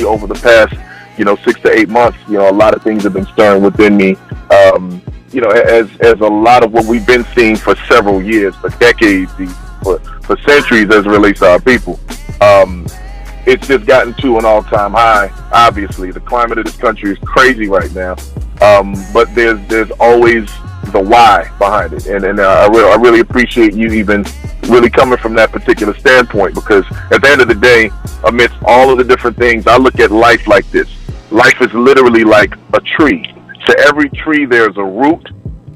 especially over the past, 6 to 8 months, a lot of things have been stirring within me. As a lot of what we've been seeing for several years, for decades, for centuries as it relates to our people. It's just gotten to an all-time high. Obviously, the climate of this country is crazy right now, but there's always the why behind it, and I really appreciate you even really coming from that particular standpoint, because at the end of the day, amidst all of the different things, I look at life like this. Life is literally like a tree. To every tree, there's a root.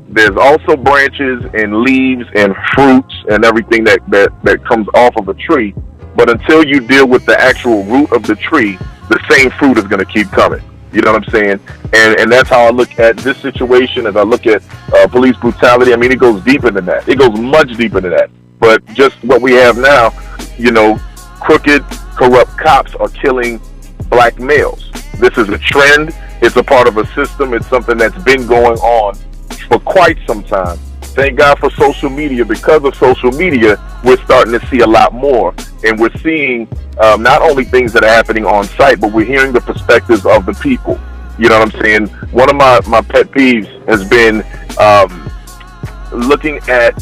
There's also branches and leaves and fruits and everything that comes off of a tree. But until you deal with the actual root of the tree, the same fruit is going to keep coming. You know what I'm saying? And that's how I look at this situation. As I look at police brutality, I mean, it goes deeper than that. It goes much deeper than that. But just what we have now, crooked, corrupt cops are killing black males. This is a trend. It's a part of a system. It's something that's been going on for quite some time. Thank God for social media. Because of social media, we're starting to see a lot more. And we're seeing not only things that are happening on site, but we're hearing the perspectives of the people. You know what I'm saying? One of my pet peeves has been looking at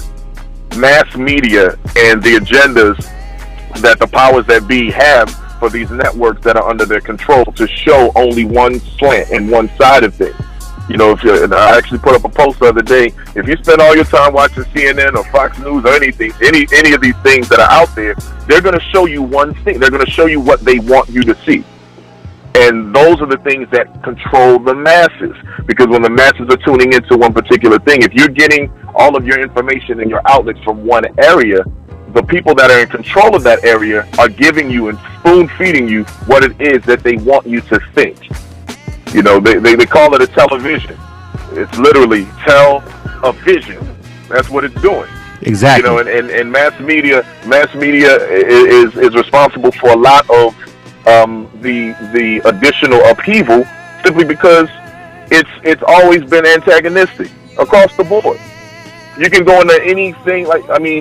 mass media and the agendas that the powers that be have for these networks that are under their control to show only one slant and one side of things. And I actually put up a post the other day. If you spend all your time watching CNN or Fox News or anything, any of these things that are out there, they're going to show you one thing. They're going to show you what they want you to see. And those are the things that control the masses. Because when the masses are tuning into one particular thing, if you're getting all of your information and your outlets from one area, the people that are in control of that area are giving you and spoon feeding you what it is that they want you to think. They call it a television. It's literally tell-a-vision. That's what it's doing. Exactly. And mass media is responsible for a lot of the additional upheaval, simply because it's always been antagonistic across the board. You can go into anything,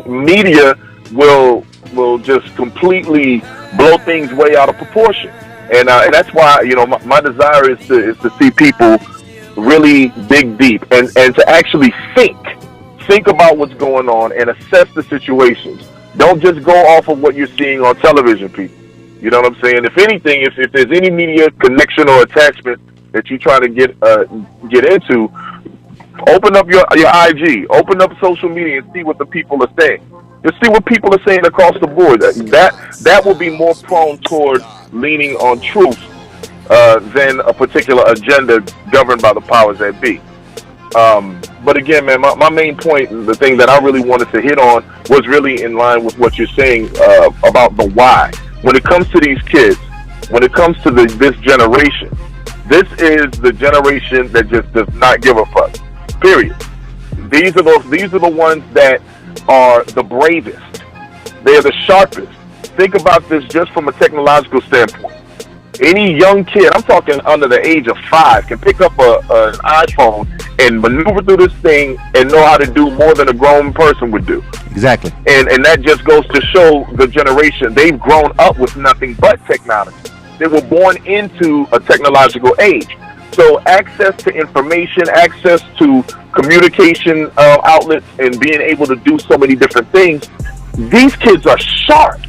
media will just completely blow things way out of proportion. And that's why, my desire is to see people really dig deep and to actually think about what's going on and assess the situations. Don't just go off of what you're seeing on television, people. You know what I'm saying? If anything, if there's any media connection or attachment that you try to get into, open up your IG, open up social media and see what the people are saying. Just see what people are saying across the board. That will be more prone toward leaning on truth than a particular agenda governed by the powers that be. But again, man, my main point, the thing that I really wanted to hit on, was really in line with what you're saying about the why. When it comes to these kids, when it comes to this generation, this is the generation that just does not give a fuck. Period. These are the ones that are the bravest. They're the sharpest. Think about this just from a technological standpoint. Any young kid, I'm talking under the age of 5, can pick up an iPhone and maneuver through this thing and know how to do more than a grown person would do. Exactly. And that just goes to show the generation. They've grown up with nothing but technology. They were born into a technological age. So access to information, access to communication outlets, and being able to do so many different things, these kids are sharp.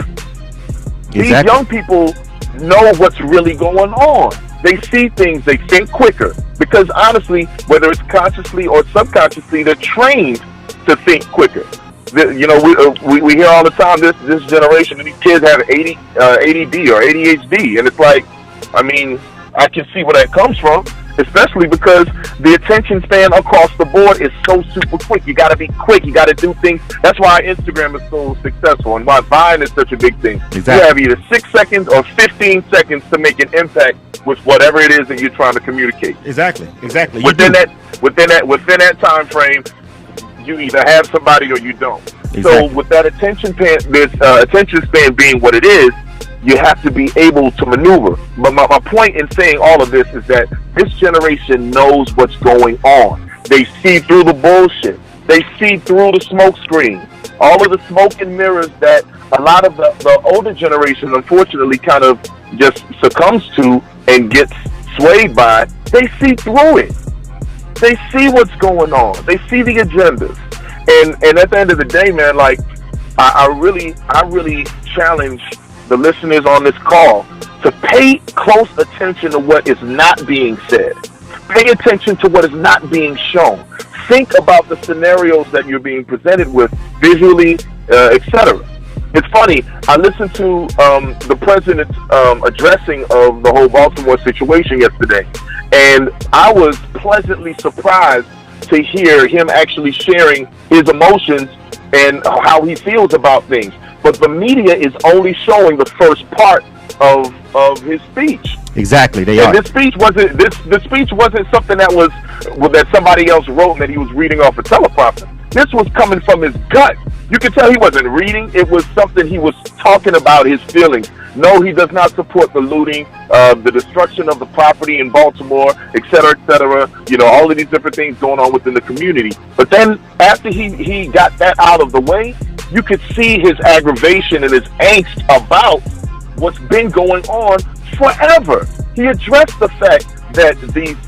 Exactly. These young people know what's really going on. They see things, they think quicker. Because honestly, whether it's consciously or subconsciously, they're trained to think quicker. We hear all the time this generation, these kids have ADD or ADHD, and it's like, I can see where that comes from, especially because the attention span across the board is so super quick. You got to be quick. You got to do things. That's why Instagram is so successful and why Vine is such a big thing. Exactly. You have either 6 seconds or 15 seconds to make an impact with whatever it is that you're trying to communicate. Exactly. Within that time frame, you either have somebody or you don't. Exactly. So with that attention span being what it is, you have to be able to maneuver. But my point in saying all of this is that this generation knows what's going on. They see through the bullshit. They see through the smoke screen. All of the smoke and mirrors that a lot of the older generation, unfortunately, kind of, just succumbs to and gets swayed by, they see through it. They see what's going on. They see the agendas. And at the end of the day, man, like, I really challenge the listeners on this call to pay close attention to what is not being said. Pay attention to what is not being shown. Think about the scenarios that you're being presented with visually, etc. It's funny, I listened to the president's addressing of the whole Baltimore situation yesterday, and I was pleasantly surprised to hear him actually sharing his emotions and how he feels about things. But the media is only showing the first part of his speech. Exactly, they are. This speech wasn't something that somebody else wrote and that he was reading off a teleprompter. This was coming from his gut. You could tell he wasn't reading. It was something he was talking about, his feelings. No, he does not support the looting, the destruction of the property in Baltimore, et cetera, you know, all of these different things going on within the community. But then after he got that out of the way, you could see his aggravation and his angst about what's been going on forever. He addressed the fact that these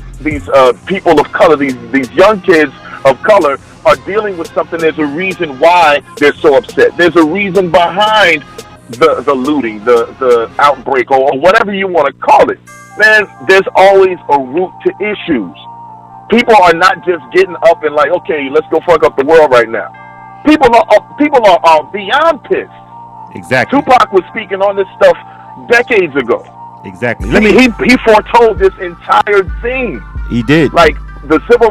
people of color, these young kids of color, are dealing with something. There's a reason why they're so upset. There's a reason behind the looting, the outbreak, or whatever you want to call it. Man, there's always a root to issues. People are not just getting up and like, okay, let's go fuck up the world right now. People are beyond pissed. Exactly. Tupac was speaking on this stuff decades ago. Exactly. He foretold this entire thing. He did. Like the civil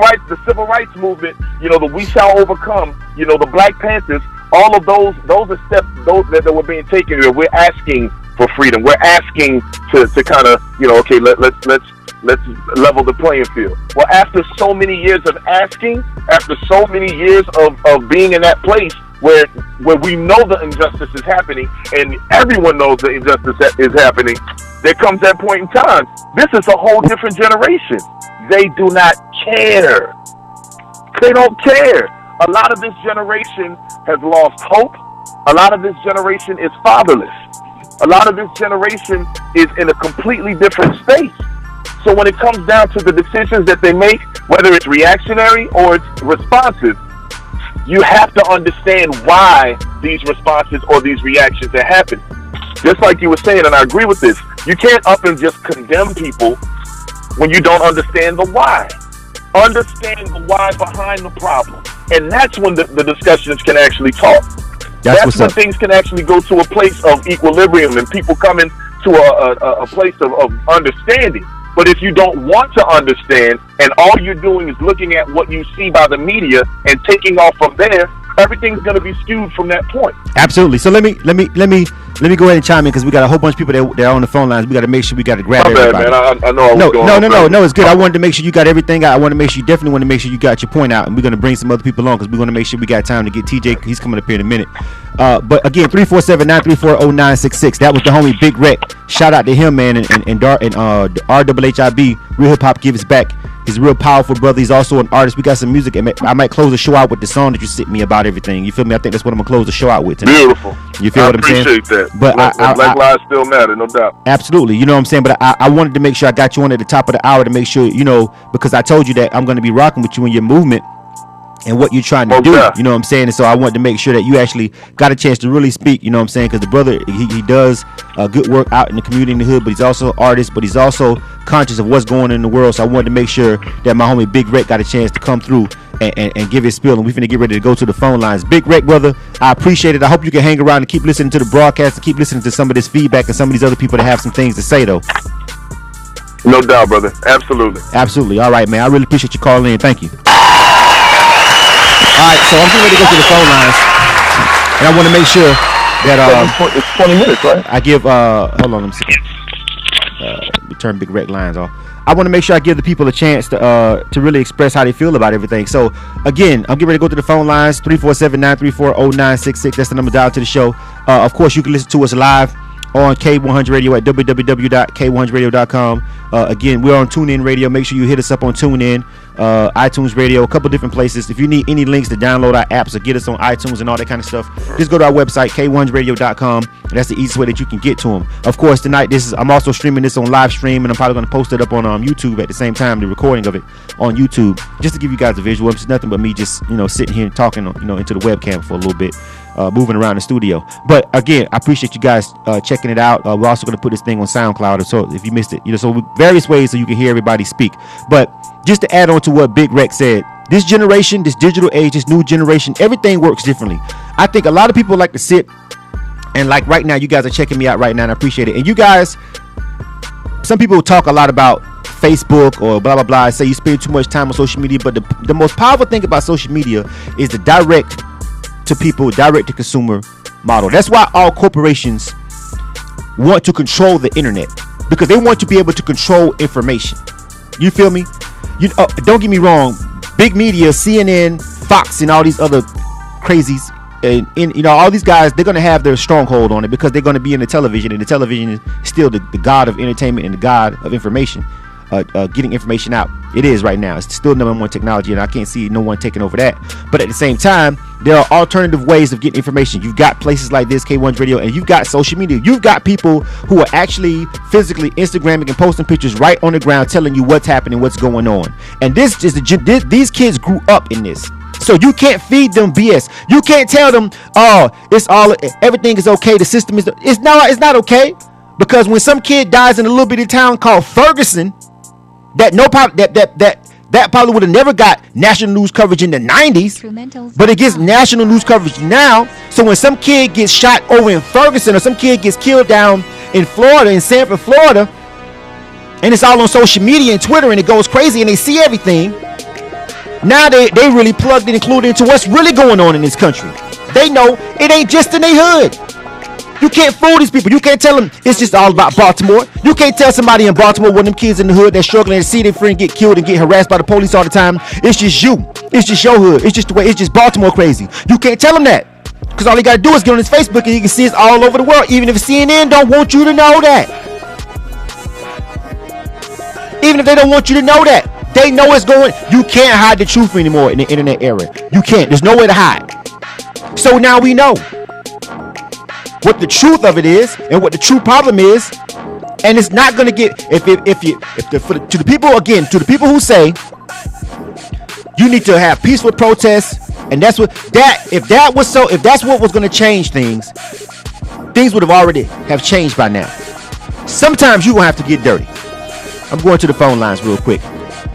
rights movement, you know, the We Shall Overcome, you know, the Black Panthers, all of those are steps that were being taken here. We're asking for freedom. We're asking to kind of, you know, okay, let's level the playing field. Well, after so many years of asking, after so many years of being in that place where we know the injustice is happening and everyone knows the injustice is happening, there comes that point in time. This is a whole different generation. They do not care. They don't care. A lot of this generation has lost hope. A lot of this generation is fatherless. A lot of this generation is in a completely different space. So when it comes down to the decisions that they make, whether it's reactionary or it's responsive, you have to understand why these responses or these reactions are happening. Just like you were saying, and I agree with this, you can't up and just condemn people when you don't understand the why. Understand the why behind the problem. And that's when the discussions can actually talk. That's when things can actually go to a place of equilibrium and people come into a place of understanding. But if you don't want to understand and all you're doing is looking at what you see by the media and taking off from there, everything's going to be skewed from that point. Absolutely. So let me go ahead and chime in because we got a whole bunch of people that are on the phone lines. We got to make sure we got to grab everybody. Man. I know. No, it's good. I wanted to make sure you got everything out. I want to make sure you definitely want to make sure you got your point out, and we're going to bring some other people on because we're going to make sure we got time to get TJ. He's coming up here in a minute. But again, 347-934-0966. That was the homie Big Rec. Shout out to him, man, and RHHIB. Real Hip Hop Gives Back. He's a real powerful brother. He's also an artist. We got some music. I might close the show out with the song that you sent me about everything. You feel me? I think that's what I'm gonna close the show out with tonight. Beautiful. You feel what I'm saying? I appreciate that. But Black lives still matter, no doubt. Absolutely. You know what I'm saying? But I wanted to make sure I got you on at the top of the hour to make sure, you know, because I told you that I'm going to be rocking with you in your movement and what you're trying to do. Yeah. You know what I'm saying? And so I wanted to make sure that you actually got a chance to really speak. You know what I'm saying? Because the brother, he does good work out in the community, in the hood, but he's also an artist, but he's also conscious of what's going on in the world. So I wanted to make sure that my homie Big Rec got a chance to come through and give his spiel. And we're finna get ready to go to the phone lines. Big Rec, brother, I appreciate it. I hope you can hang around and keep listening to the broadcast and keep listening to some of this feedback and some of these other people that have some things to say, though. No doubt, brother. Absolutely. Absolutely. All right, man. I really appreciate you calling in. Thank you. All right, so I'm getting ready to go to the phone lines, and I want to make sure that it's 20 minutes, right? I give hold on, let me see. Let me turn Big Rec lines off. I want to make sure I give the people a chance to really express how they feel about everything. So again, I'm getting ready to go to the phone lines. 347-934-0966. That's the number dial to the show. Of course, you can listen to us live on K100 Radio at www.k100radio.com. Again, we're on TuneIn Radio. Make sure you hit us up on TuneIn, iTunes Radio, a couple different places. If you need any links to download our apps or get us on iTunes and all that kind of stuff, just go to our website, k100radio.com. That's the easiest way that you can get to them. Of course, tonight I'm also streaming this on live stream, and I'm probably going to post it up on YouTube at the same time, the recording of it on YouTube, just to give you guys a visual. It's nothing but me just sitting here and talking into the webcam for a little bit. Moving around the studio. But again, I appreciate you guys checking it out. We're also going to put this thing on SoundCloud, so if you missed it, so various ways so you can hear everybody speak. But just to add on to what Big Rex said, this generation, this digital age, this new generation, everything works differently. I think a lot of people like to sit and, like, right now, you guys are checking me out right now, and I appreciate it. And you guys, some people talk a lot about Facebook or blah blah blah, say you spend too much time on social media, but the most powerful thing about social media is the direct to people, direct to consumer model. That's why all corporations want to control the internet, because they want to be able to control information. You feel me? Don't get me wrong, big media, CNN, Fox, and all these other crazies, and all these guys, they're going to have their stronghold on it because they're going to be in the television, and the television is still the god of entertainment and the god of information. Getting information out. It is right now. It's still number one technology, and I can't see no one taking over that. But at the same time, there are alternative ways of getting information. You've got places like this, K1 Radio, and you've got social media. You've got people who are actually physically Instagramming and posting pictures right on the ground, telling you what's happening, what's going on. And this is these kids grew up in this. So you can't feed them BS. You can't tell them, oh, everything is okay. The system is. It's not okay, because when some kid dies in a little bitty town called Ferguson, that probably would have never got national news coverage in the 90s, but it gets national news coverage now. So when some kid gets shot over in Ferguson, or some kid gets killed down in Florida, in Sanford, Florida, and it's all on social media and Twitter, and it goes crazy, and they see everything, now they really plugged and included into what's really going on in this country. They know it ain't just in their hood. You can't fool these people. You can't tell them it's just all about Baltimore. You can't tell somebody in Baltimore, one of them kids in the hood that's struggling, to see their friend get killed and get harassed by the police all the time. It's just you. It's just your hood. It's just the way. It's just Baltimore crazy. You can't tell them that, because all you gotta do is get on his Facebook and you can see it's all over the world. Even if CNN don't want you to know that. Even if they don't want you to know that, they know it's going. You can't hide the truth anymore in the internet era. You can't. There's nowhere to hide. So now we know what the truth of it is and what the true problem is, and it's not going to get to the people who say you need to have peaceful protests, and that's what if that's what was going to change things would have already have changed by now. Sometimes you gonna have to get dirty. I'm going to the phone lines real quick.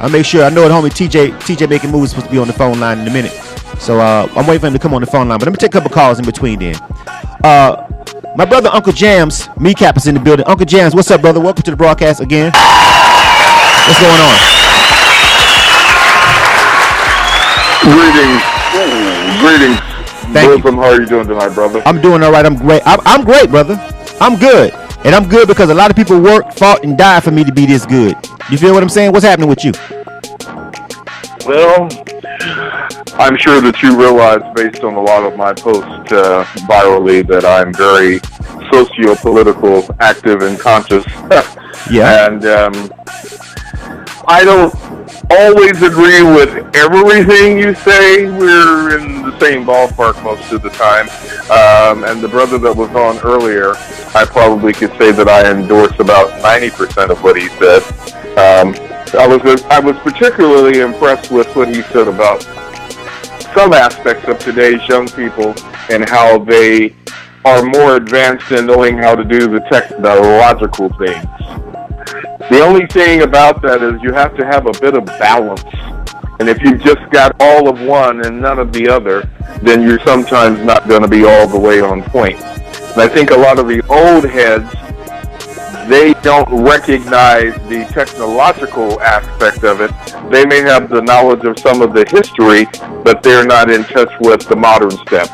I'll make sure. I know the homie TJ Makin Moves is supposed to be on the phone line in a minute, so I'm waiting for him to come on the phone line, but let me take a couple calls in between then. My brother Uncle Jams, Meecap, is in the building. Uncle Jams, what's up, brother? Welcome to the broadcast again. What's going on? Greetings. Thank you. How are you doing tonight, brother? I'm doing all right. I'm great. I'm great, brother. I'm good. And I'm good because a lot of people worked, fought, and died for me to be this good. You feel what I'm saying? What's happening with you? Well, I'm sure that you realize, based on a lot of my posts virally, that I'm very socio-political, active, and conscious. Yeah. And I don't always agree with everything you say. We're in the same ballpark most of the time. And the brother that was on earlier, I probably could say that I endorse about 90% of what he said. I was particularly impressed with what he said about some aspects of today's young people and how they are more advanced in knowing how to do the technological things. The only thing about that is you have to have a bit of balance. And if you've just got all of one and none of the other, then you're sometimes not going to be all the way on point. And I think a lot of the old heads, they don't recognize the technological aspect of it. They may have the knowledge of some of the history, but they're not in touch with the modern step.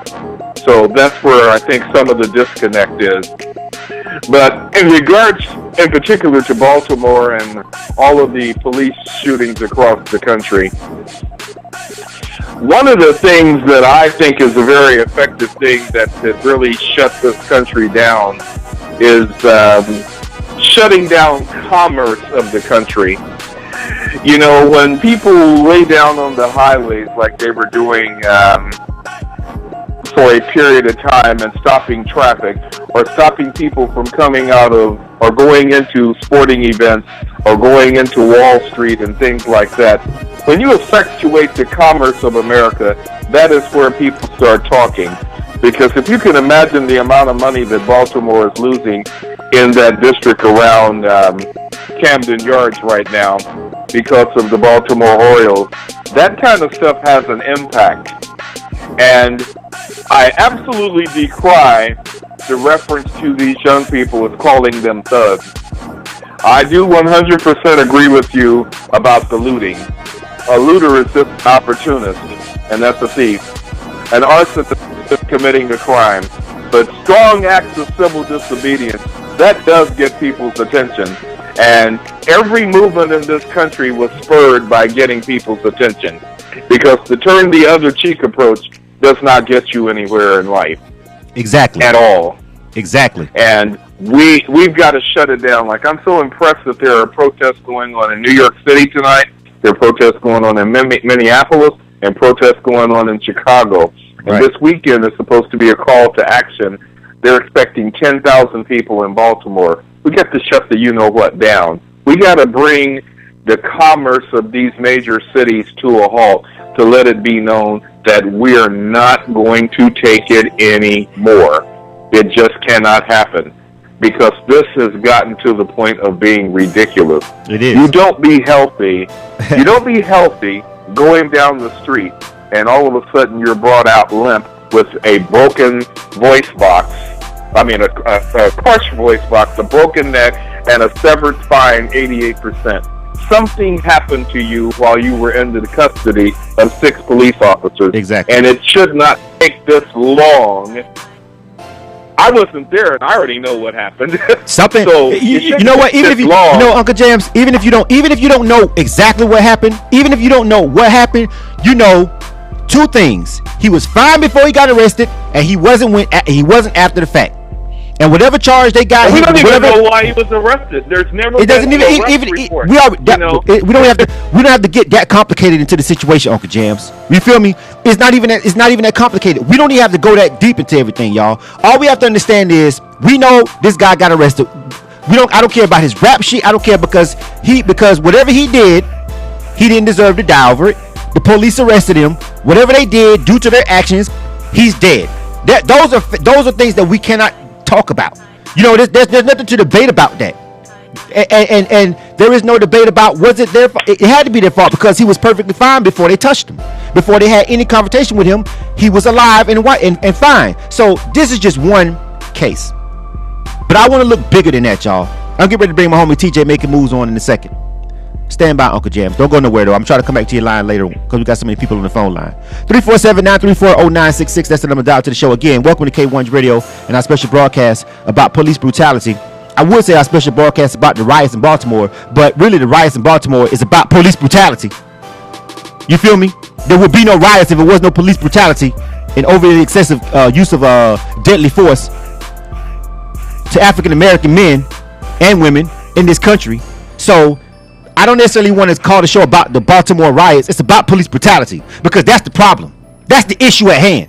So that's where I think some of the disconnect is. But in regards, in particular, to Baltimore and all of the police shootings across the country, one of the things that I think is a very effective thing that really shuts this country down is shutting down commerce of the country. You know, when people lay down on the highways like they were doing for a period of time and stopping traffic or stopping people from coming out of or going into sporting events or going into Wall Street and things like that, when you effectuate the commerce of America, that is where people start talking. Because if you can imagine the amount of money that Baltimore is losing in that district around Camden Yards right now because of the Baltimore Orioles, that kind of stuff has an impact. And I absolutely decry the reference to these young people as calling them thugs. I do 100% agree with you about the looting. A looter is just an opportunist, and that's a thief. An arsonist is committing a crime. But strong acts of civil disobedience, that does get people's attention. And every movement in this country was spurred by getting people's attention. Because the turn the other cheek approach does not get you anywhere in life. Exactly. At all. Exactly. And we've got to shut it down. Like, I'm so impressed that there are protests going on in New York City tonight. There are protests going on in Minneapolis and protests going on in Chicago. And right. This weekend is supposed to be a call to action. They're expecting 10,000 people in Baltimore. We got to shut the you-know-what down. We got to bring the commerce of these major cities to a halt to let it be known that we're not going to take it anymore. It just cannot happen because this has gotten to the point of being ridiculous. It is. You don't be healthy. You don't be healthy going down the street and all of a sudden you're brought out limp with a broken voice box. I mean, a crushed voice box, a broken neck, and a severed spine 88%. Something happened to you while you were under the custody of 6 police officers. Exactly. And it should not take this long. I wasn't there, and I already know what happened. Something. So you know what? Even if you know, Uncle James, even if you don't know exactly what happened, even if you don't know what happened, you know 2 things: he was fine before he got arrested, and he wasn't after the fact. And whatever charge they got, we don't even know why he was arrested. There's never. It doesn't even. We don't have to get that complicated into the situation, Uncle Jams. You feel me? It's not even that complicated. We don't even have to go that deep into everything, y'all. All we have to understand is we know this guy got arrested. I don't care about his rap sheet. I don't care because whatever he did, he didn't deserve to die over it. The police arrested him. Whatever they did due to their actions, he's dead. Those are things that we cannot talk about. You know, there's nothing to debate about that, and there is no debate about was it their fault. It had to be their fault because he was perfectly fine before they touched him, before they had any confrontation with him. He was alive and fine. So this is just one case, but I want to look bigger than that, y'all. I'm getting ready to bring my homie TJ Makin Moves on in a second. Stand by, Uncle Jams. Don't go nowhere, though. I'm trying to come back to your line later because we got so many people on the phone line. 347-934-0966. That's the number dial to the show. Again, welcome to K1's Radio and our special broadcast about police brutality. I would say our special broadcast about the riots in Baltimore, but really the riots in Baltimore is about police brutality. You feel me? There would be no riots if it was no police brutality and overly excessive use of deadly force to African American men and women in this country. So I don't necessarily want to call the show about the Baltimore riots. It's about police brutality because that's the problem. That's the issue at hand.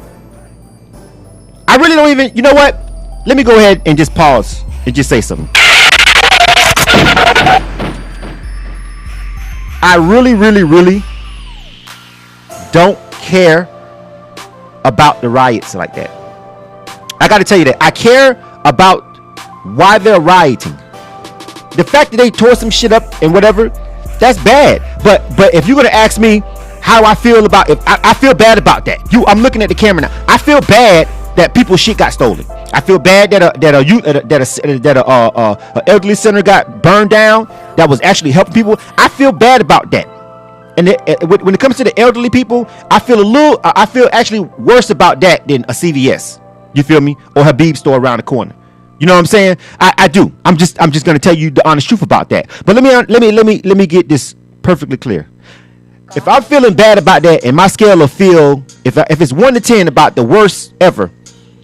I really don't even, you know what? Let me go ahead and just pause and just say something. I really, really, really don't care about the riots like that. I got to tell you that. I care about why they're rioting. The fact that they tore some shit up and whatever, that's bad. But if you're gonna ask me how I feel about it, I feel bad about that. I'm looking at the camera now. I feel bad that people's shit got stolen. I feel bad that a elderly center got burned down that was actually helping people. I feel bad about that. And when it comes to the elderly people, I feel actually worse about that than a CVS. You feel me? Or Habib store around the corner. You know what I'm saying? I do. I'm just gonna tell you the honest truth about that. But let me get this perfectly clear. If I'm feeling bad about that, and my scale of feel, if it's 1 to 10 about the worst ever,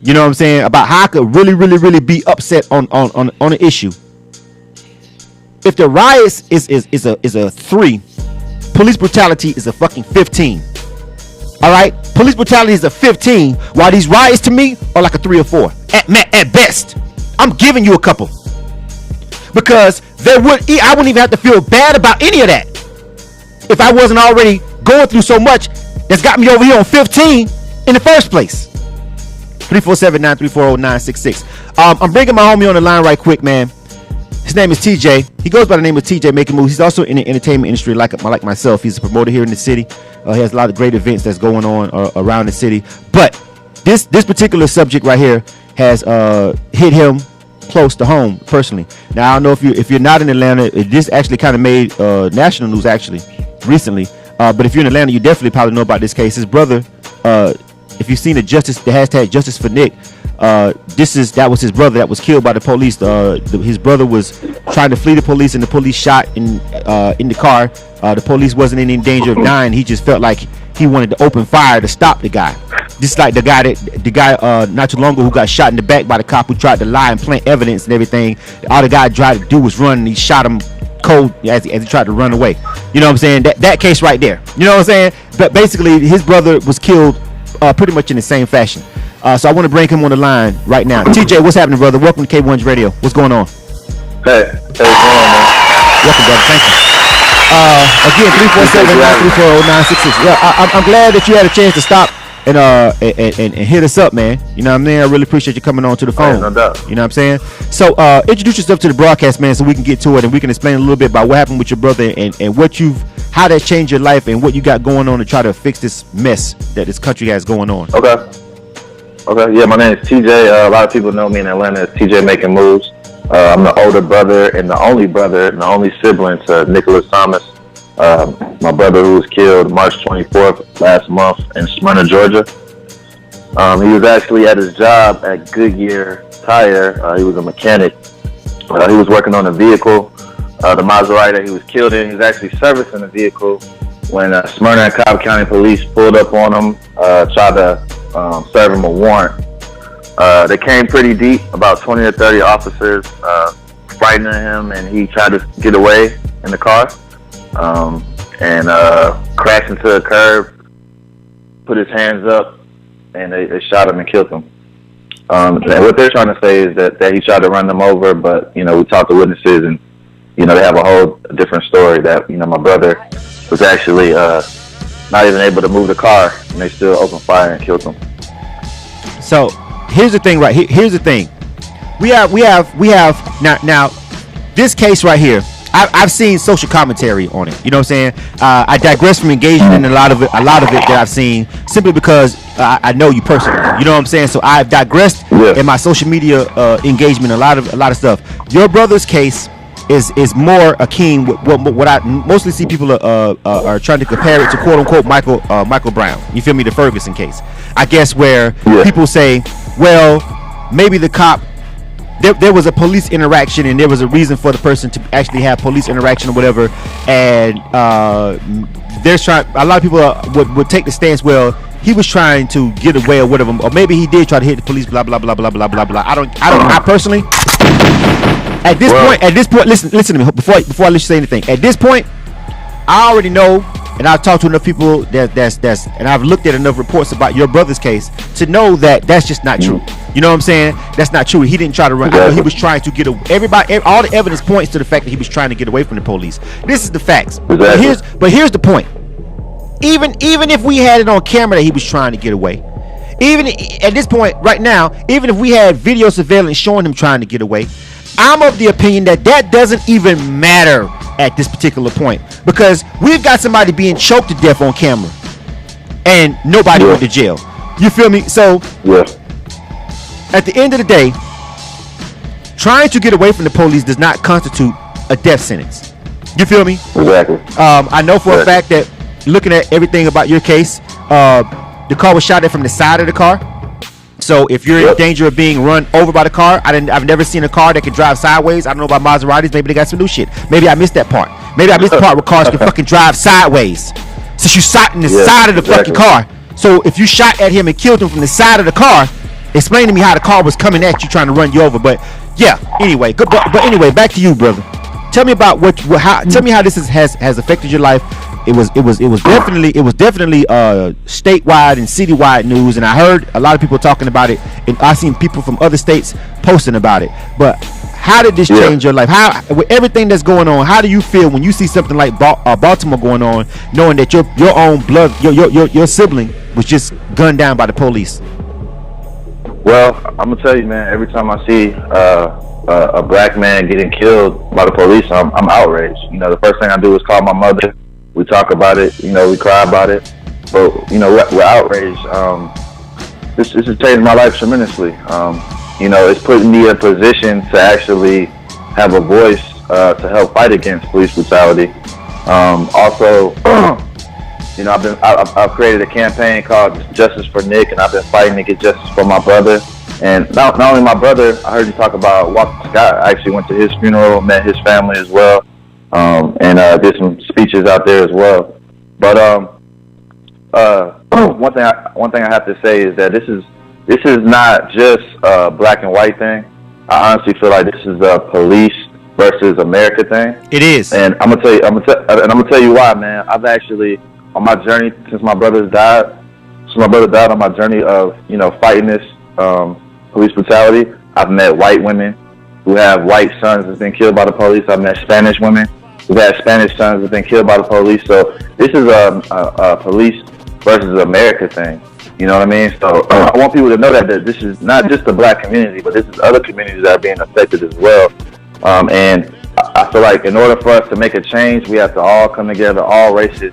You know what I'm saying? About how I could really be upset on an issue. If the riots is a 3, police brutality is a fucking 15. All right, police brutality is a 15, while these riots to me are like a 3 or 4 at best. I'm giving you a couple because I wouldn't even have to feel bad about any of that if I wasn't already going through so much that's got me over here on 15 in the first place. 347-934-0966. I'm bringing my homie on the line right quick, man. His name is TJ. He goes by the name of TJ Makin Moves. He's also in the entertainment industry like myself. He's a promoter here in the city. He has a lot of great events that's going on around the city. But this particular subject right here has hit him close to home personally. Now, I don't know if you're not in Atlanta. This actually kind of made national news actually recently. But if you're in Atlanta, you definitely probably know about this case. His brother, if you've seen the hashtag Justice for Nick, that was his brother that was killed by the police. His brother was trying to flee the police, and the police shot in the car. The police wasn't in any danger of dying. He just felt like he wanted to open fire to stop the guy. Just like the guy not too long ago who got shot in the back by the cop who tried to lie and plant evidence and everything. All the guy tried to do was run, and he shot him cold as he tried to run away. You know what I'm saying? That case right there. You know what I'm saying? But basically, his brother was killed pretty much in the same fashion. So I want to bring him on the line right now. TJ, what's happening, brother? Welcome to K1's Radio. What's going on? Hey, what's going on, man? Welcome, brother. Thank you. Again, 347-934-0966. Yeah, I'm glad that you had a chance to stop and hit us up, man. You know what I mean? I really appreciate you coming on to the phone. No doubt. You know what I'm saying? So introduce yourself to the broadcast, man, so we can get to it and we can explain a little bit about what happened with your brother and how that changed your life and what you got going on to try to fix this mess that this country has going on. Okay. Yeah, my name is TJ. A lot of people know me in Atlanta as TJ Makin Moves. I'm the older brother and the only sibling to Nicholas Thomas, my brother who was killed March 24th last month in Smyrna, Georgia. He was actually at his job at Goodyear Tire. He was a mechanic. He was working on a vehicle, the Maserati that he was killed in. He was actually servicing the vehicle when Smyrna and Cobb County Police pulled up on him, tried to serve him a warrant. They came pretty deep, about 20 or 30 officers frightening him, and he tried to get away in the car and crashed into a curb, put his hands up, and they shot him and killed him. And what they're trying to say is that he tried to run them over, but, we talked to witnesses, and, they have a whole different story that, my brother was actually not even able to move the car, and they still opened fire and killed him. So here's the thing, right? Here's the thing. We have now this case right here. I've seen social commentary on it. You know what I'm saying? I digress from engaging in a lot of it that I've seen simply because I know you personally. You know what I'm saying? So I've digressed in my social media engagement. A lot of stuff. Your brother's case is more akin with what I mostly see people are trying to compare it to, quote unquote, Michael Brown. You feel me? The Ferguson case, I guess, where people say, well, maybe the cop, there was a police interaction and there was a reason for the person to actually have police interaction or whatever, and a lot of people would take the stance, well, he was trying to get away or whatever, or maybe he did try to hit the police, blah blah blah blah blah blah blah. I personally, at this point, listen to me before I let you say anything. At this point, I already know, and I've talked to enough people that's and I've looked at enough reports about your brother's case to know that that's just not true. You know what I'm saying? That's not true. He didn't try to run. I know he was trying to get away. All the evidence points to the fact that he was trying to get away from the police. This is the facts. Exactly. But here's the point. Even if we had it on camera that he was trying to get away, even at this point right now, even if we had video surveillance showing him trying to get away, I'm of the opinion that doesn't even matter at this particular point, because we've got somebody being choked to death on camera and nobody went to jail. You feel me? So at the end of the day, trying to get away from the police does not constitute a death sentence. You feel me? Exactly. I know for a fact that looking at everything about your case, the car was shot at from the side of the car. So if you're in danger of being run over by the car, I've never seen a car that can drive sideways. I don't know about Maseratis. Maybe they got some new shit. Maybe I missed that part. Maybe I missed the part where cars can fucking drive sideways. So you shot in the side of the fucking car. So if you shot at him and killed him from the side of the car, explain to me how the car was coming at you, trying to run you over. But yeah, anyway, good. But anyway, back to you, brother. Tell me about tell me how this has affected your life. It was definitely statewide and citywide news, and I heard a lot of people talking about it, and I seen people from other states posting about it. But how did this change your life? How, with everything that's going on, how do you feel when you see something like Baltimore going on, knowing that your own blood, your sibling was just gunned down by the police? Well, I'm gonna tell you, man. Every time I see a black man getting killed by the police, I'm outraged. You know, the first thing I do is call my mother. We talk about it. You know, we cry about it. But you know, we're outraged. This has changed my life tremendously. You know, it's putting me in a position to actually have a voice to help fight against police brutality. Also, you know, I've created a campaign called Justice for Nick, and I've been fighting to get justice for my brother. And not only my brother, I heard you talk about Walter Scott. I actually went to his funeral, met his family as well, and did some speeches out there as well. But one thing I have to say is that this is not just a black and white thing. I honestly feel like this is a police versus America thing. It is, and I'm gonna tell you why, man. I've actually, on my journey since my brother died, on my journey of, you know, fighting this police brutality, I've met white women who have white sons that's been killed by the police. I've met Spanish women who had Spanish sons that's been killed by the police. So this is a police versus America thing. You know what I mean? So I want people to know that this is not just the black community, but this is other communities that are being affected as well. And I feel like in order for us to make a change, we have to all come together, all races.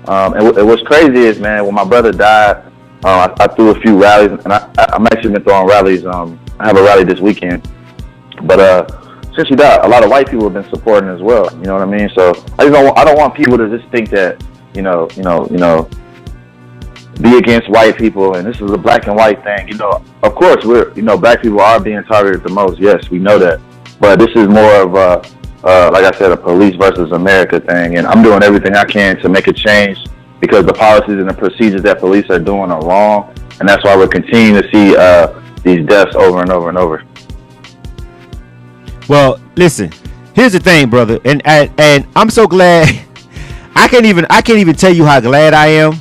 And what's crazy is, man, when my brother died, I threw a few rallies, and I'm actually been throwing rallies. I have a rally this weekend. But since he died, a lot of white people have been supporting as well. You know what I mean? So I don't want people to just think that, you know, be against white people, and this is a black and white thing. You know, of course, black people are being targeted the most. Yes, we know that. But this is more of a, like I said, a police versus America thing. And I'm doing everything I can to make a change, because the policies and the procedures that police are doing are wrong. And that's why we're continuing to see these deaths over and over and over. Well, listen, here's the thing, brother. And I'm so glad. I can't even tell you how glad I am